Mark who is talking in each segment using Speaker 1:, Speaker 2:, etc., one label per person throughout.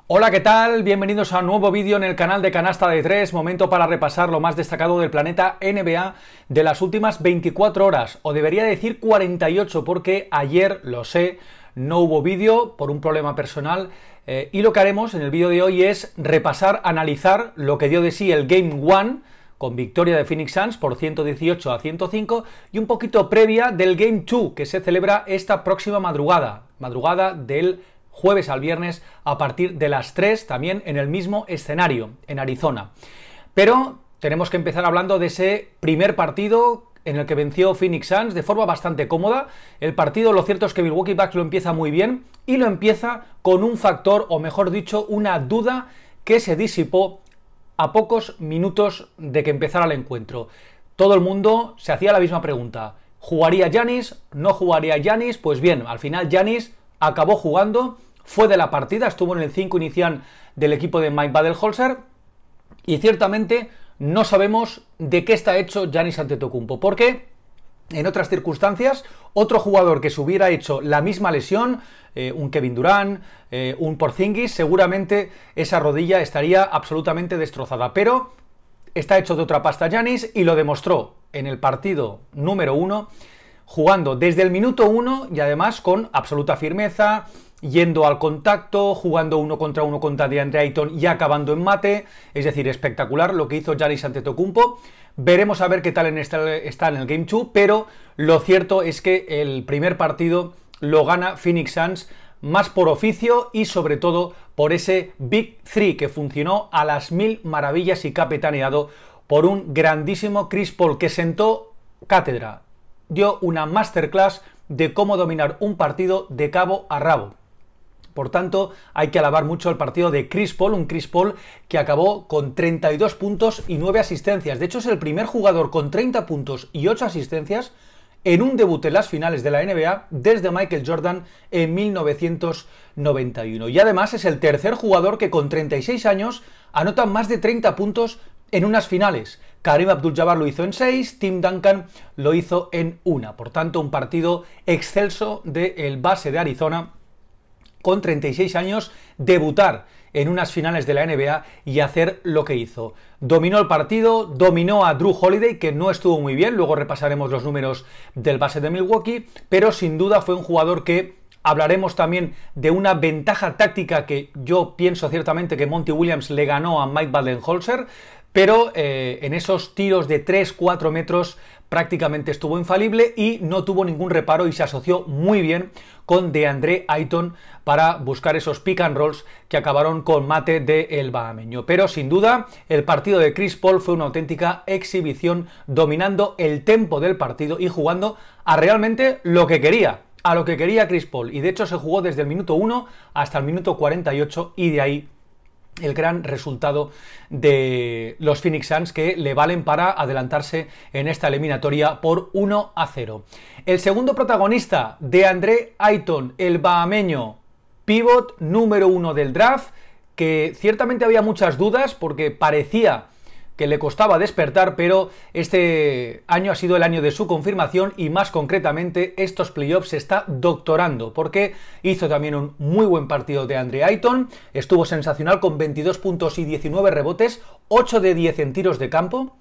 Speaker 1: Hola, ¿qué tal? Bienvenidos a un nuevo vídeo en el canal de Canasta de 3, momento para repasar lo más destacado del planeta NBA de las últimas 24 horas, o debería decir 48, porque ayer, lo sé, no hubo vídeo por un problema personal, y lo que haremos en el vídeo de hoy es repasar, analizar lo que dio de sí el Game 1, con victoria de Phoenix Suns por 118-105, y un poquito previa del Game 2, que se celebra esta próxima madrugada del jueves al viernes a partir de las 3, también en el mismo escenario, en Arizona. Pero tenemos que empezar hablando de ese primer partido en el que venció Phoenix Suns de forma bastante cómoda. El partido, lo cierto es que Milwaukee Bucks lo empieza muy bien y lo empieza con un factor, o mejor dicho, una duda que se disipó a pocos minutos de que empezara el encuentro. Todo el mundo se hacía la misma pregunta: ¿jugaría Giannis? ¿No jugaría Giannis? Pues bien, al final Giannis acabó jugando, fue de la partida, estuvo en el 5 inicial del equipo de Mike Budenholzer, y ciertamente no sabemos de qué está hecho Giannis Antetokounmpo, porque en otras circunstancias, otro jugador que se hubiera hecho la misma lesión, un Kevin Durant, un Porzingis, seguramente esa rodilla estaría absolutamente destrozada, pero está hecho de otra pasta Giannis, y lo demostró en el partido número 1, jugando desde el minuto 1 y además con absoluta firmeza, yendo al contacto, jugando uno contra DeAndre Ayton y acabando en mate. Es decir, espectacular lo que hizo Giannis Antetokounmpo. Veremos a ver qué tal está en el Game 2, pero lo cierto es que el primer partido lo gana Phoenix Suns más por oficio y sobre todo por ese Big 3 que funcionó a las mil maravillas y capitaneado por un grandísimo Chris Paul, que sentó cátedra, dio una masterclass de cómo dominar un partido de cabo a rabo. Por tanto, hay que alabar mucho el partido de Chris Paul, un Chris Paul que acabó con 32 puntos y 9 asistencias. De hecho, es el primer jugador con 30 puntos y 8 asistencias en un debut en las finales de la NBA desde Michael Jordan en 1991. Y además es el tercer jugador que con 36 años anota más de 30 puntos en unas finales. Kareem Abdul-Jabbar lo hizo en 6, Tim Duncan lo hizo en 1. Por tanto, un partido excelso del base de Arizona, con 36 años, debutar en unas finales de la NBA y hacer lo que hizo. Dominó el partido, dominó a Jrue Holiday, que no estuvo muy bien, luego repasaremos los números del base de Milwaukee, pero sin duda fue un jugador que hablaremos también de una ventaja táctica que yo pienso ciertamente que Monty Williams le ganó a Mike Budenholzer, pero en esos tiros de 3-4 metros prácticamente estuvo infalible y no tuvo ningún reparo, y se asoció muy bien con DeAndre Ayton para buscar esos pick and rolls que acabaron con mate del bahameño. Pero sin duda el partido de Chris Paul fue una auténtica exhibición, dominando el tempo del partido y jugando a realmente lo que quería, a lo que quería Chris Paul, y de hecho se jugó desde el minuto 1 hasta el minuto 48, y de ahí el gran resultado de los Phoenix Suns, que le valen para adelantarse en esta eliminatoria por 1-0. El segundo protagonista, DeAndre Ayton, el bahameño, pívot número 1 del draft, que ciertamente había muchas dudas porque parecía que le costaba despertar, pero este año ha sido el año de su confirmación, y más concretamente estos playoffs se está doctorando, porque hizo también un muy buen partido de DeAndre Ayton, estuvo sensacional con 22 puntos y 19 rebotes, 8 de 10 en tiros de campo.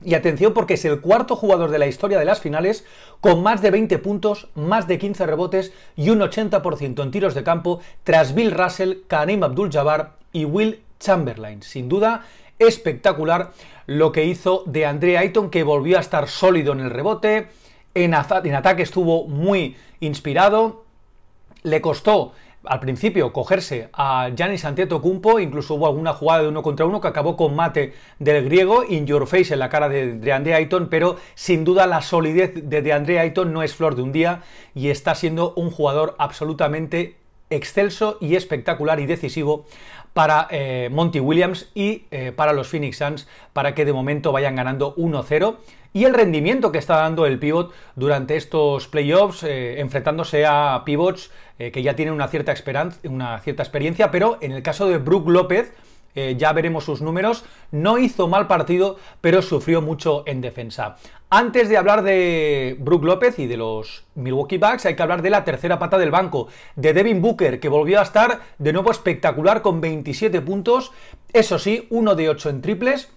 Speaker 1: Y atención, porque es el cuarto jugador de la historia de las finales con más de 20 puntos, más de 15 rebotes y un 80% en tiros de campo, tras Bill Russell, Kareem Abdul-Jabbar y Will Chamberlain. Sin duda, espectacular lo que hizo DeAndre Ayton, que volvió a estar sólido en el rebote, en ataque estuvo muy inspirado. Le costó al principio cogerse a Giannis Antetokounmpo, incluso hubo alguna jugada de 1 contra 1 que acabó con mate del griego, in your face, en la cara de DeAndre Ayton, pero sin duda la solidez de DeAndre Ayton no es flor de un día, y está siendo un jugador absolutamente excelso y espectacular y decisivo para Monty Williams y para los Phoenix Suns, para que de momento vayan ganando 1-0. Y el rendimiento que está dando el pívot durante estos playoffs, enfrentándose a pivots que ya tienen una cierta experiencia, pero en el caso de Brook López, ya veremos sus números, no hizo mal partido, pero sufrió mucho en defensa. Antes de hablar de Brook López y de los Milwaukee Bucks, hay que hablar de la tercera pata del banco, de Devin Booker, que volvió a estar de nuevo espectacular con 27 puntos, eso sí, 1 de 8 en triples,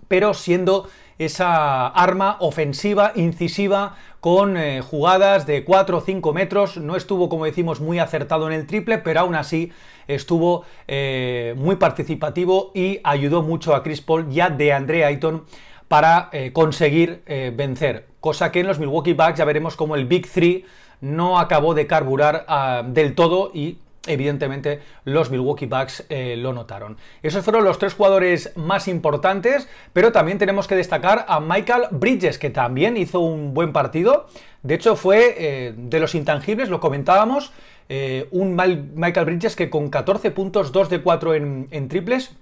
Speaker 1: pero siendo esa arma ofensiva, incisiva, con jugadas de 4 o 5 metros, no estuvo, como decimos, muy acertado en el triple, pero aún así estuvo muy participativo y ayudó mucho a Chris Paul y a DeAndre Ayton para conseguir vencer, cosa que en los Milwaukee Bucks ya veremos como el Big Three no acabó de carburar del todo y evidentemente los Milwaukee Bucks lo notaron. Esos fueron los tres jugadores más importantes, pero también tenemos que destacar a Michael Bridges, que también hizo un buen partido. De hecho fue de los intangibles, lo comentábamos, un Michael Bridges que con 14 puntos, 2 de 4 en triples,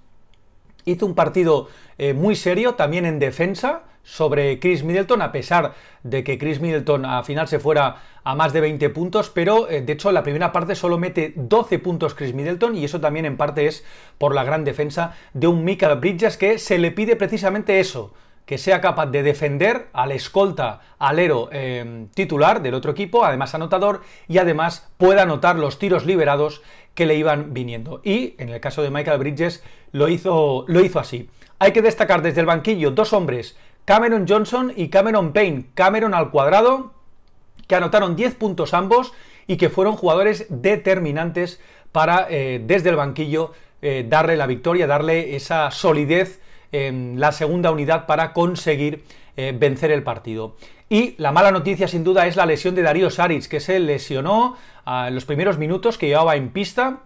Speaker 1: hizo un partido muy serio, también en defensa, sobre Chris Middleton, a pesar de que Chris Middleton al final se fuera a más de 20 puntos, pero de hecho en la primera parte solo mete 12 puntos Chris Middleton, y eso también en parte es por la gran defensa de un Michael Bridges, que se le pide precisamente eso, que sea capaz de defender al escolta alero titular del otro equipo, además anotador, y además pueda anotar los tiros liberados que le iban viniendo. Y en el caso de Michael Bridges lo hizo así. Hay que destacar desde el banquillo dos hombres, Cameron Johnson y Cameron Payne. Cameron al cuadrado, que anotaron 10 puntos ambos y que fueron jugadores determinantes para desde el banquillo darle la victoria, darle esa solidez en la segunda unidad para conseguir vencer el partido. Y la mala noticia sin duda es la lesión de Dario Saric, que se lesionó en los primeros minutos que llevaba en pista,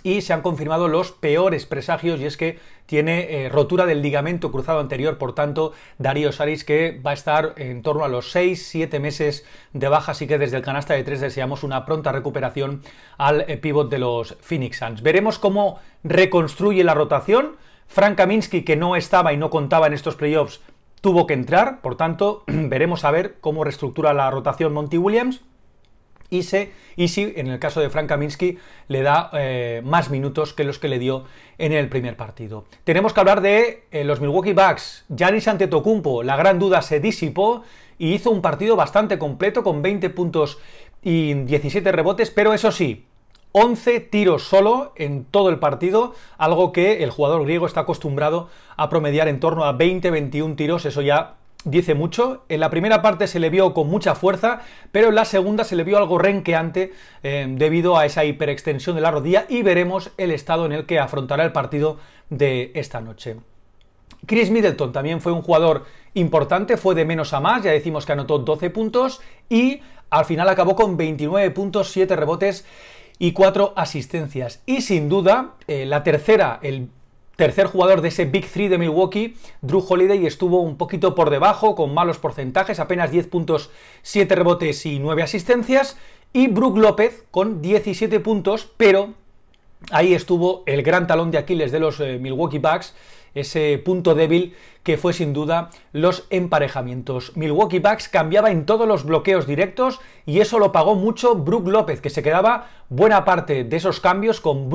Speaker 1: y se han confirmado los peores presagios, y es que tiene rotura del ligamento cruzado anterior. Por tanto, Dario Saric, que va a estar en torno a los 6-7 meses de baja, así que desde el canasta de 3 deseamos una pronta recuperación al pívot de los Phoenix Suns. Veremos cómo reconstruye la rotación. Frank Kaminsky, que no estaba y no contaba en estos playoffs, tuvo que entrar, por tanto, veremos a ver cómo reestructura la rotación Monty Williams. Y si en el caso de Frank Kaminsky le da más minutos que los que le dio en el primer partido. Tenemos que hablar de los Milwaukee Bucks. Giannis Antetokounmpo, la gran duda se disipó y hizo un partido bastante completo con 20 puntos y 17 rebotes, pero eso sí, 11 tiros solo en todo el partido, algo que el jugador griego está acostumbrado a promediar en torno a 20-21 tiros, eso ya dice mucho. En la primera parte se le vio con mucha fuerza, pero en la segunda se le vio algo renqueante debido a esa hiperextensión de la rodilla, y veremos el estado en el que afrontará el partido de esta noche. Chris Middleton también fue un jugador importante, fue de menos a más, ya decimos que anotó 12 puntos y al final acabó con 29 puntos, 7 rebotes y 4 asistencias. Y sin duda, el tercer jugador de ese Big Three de Milwaukee, Jrue Holiday, estuvo un poquito por debajo, con malos porcentajes, apenas 10 puntos, 7 rebotes y 9 asistencias, y Brook López con 17 puntos, pero ahí estuvo el gran talón de Aquiles de los Milwaukee Bucks, ese punto débil que fue sin duda los emparejamientos. Milwaukee Bucks cambiaba en todos los bloqueos directos y eso lo pagó mucho Brook López, que se quedaba buena parte de esos cambios con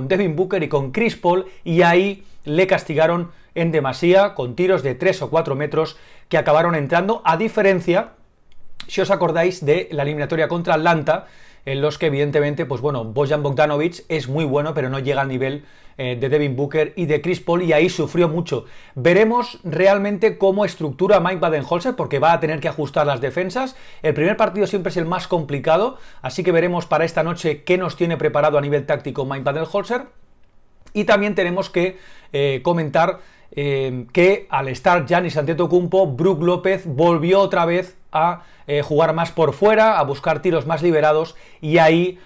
Speaker 1: Devin Booker y con Chris Paul, y ahí le castigaron en demasía con tiros de 3 o 4 metros que acabaron entrando, a diferencia, si os acordáis, de la eliminatoria contra Atlanta, en los que evidentemente, pues bueno, Bojan Bogdanovic es muy bueno, pero no llega al nivel de Devin Booker y de Chris Paul, y ahí sufrió mucho. Veremos realmente cómo estructura Mike Budenholzer, porque va a tener que ajustar las defensas. El primer partido siempre es el más complicado, así que veremos para esta noche qué nos tiene preparado a nivel táctico Mike Budenholzer. Y también tenemos que comentar que al estar Giannis Antetokounmpo, Brook López volvió otra vez a jugar más por fuera, a buscar tiros más liberados, y ahí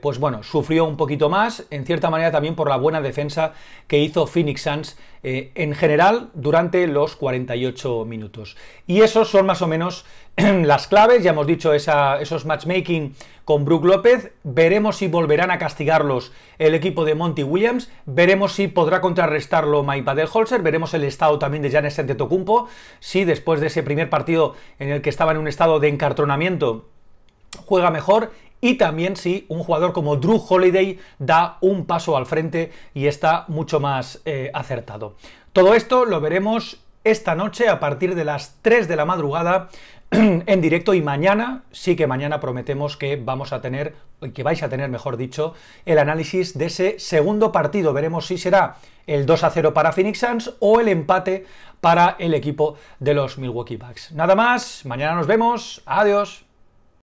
Speaker 1: pues bueno, sufrió un poquito más, en cierta manera también por la buena defensa que hizo Phoenix Suns en general durante los 48 minutos. Y esos son más o menos las claves. Ya hemos dicho esos matchmaking con Brook López. Veremos si volverán a castigarlos el equipo de Monty Williams, veremos si podrá contrarrestarlo Mike Budenholzer, veremos el estado también de Giannis Antetokounmpo, si después de ese primer partido en el que estaba en un estado de encartronamiento juega mejor, y también si un jugador como Drew Holiday da un paso al frente y está mucho más acertado. Todo esto lo veremos esta noche a partir de las 3 de la madrugada en directo, y mañana, sí que mañana prometemos que vamos a tener, que vais a tener, mejor dicho, el análisis de ese segundo partido. Veremos si será el 2-0 para Phoenix Suns o el empate para el equipo de los Milwaukee Bucks. Nada más, mañana nos vemos, adiós.